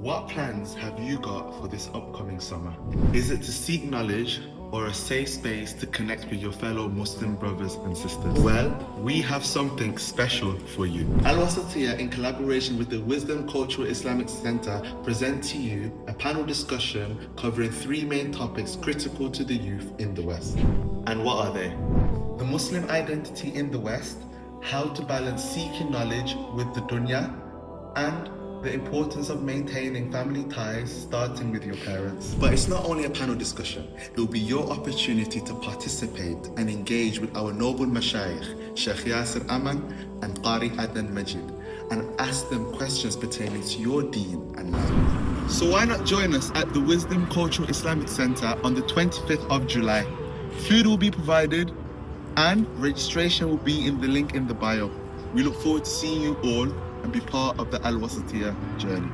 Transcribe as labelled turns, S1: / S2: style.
S1: What plans have you got for this upcoming summer? Is it to seek knowledge or a safe space to connect with your fellow Muslim brothers and sisters? Well, we have something special for you. Al Wasatiyah, in collaboration with the Wisdom Cultural Islamic Center, present to you a panel discussion covering three main topics critical to the youth in the West. And what are they? The Muslim identity in the West, how to balance seeking knowledge with the dunya, and the importance of maintaining family ties starting with your parents. But it's not only a panel discussion, it will be your opportunity to participate and engage with our noble mashayikh, Sheikh Yasir Aman and Qari Adnan Majid, and ask them questions pertaining to your deen and life. So why not join us at the Wisdom Cultural Islamic Center on the 25th of July? Food will be provided and registration will be in the link in the bio. We look forward to seeing you all and be part of the Al Wasatiyah journey.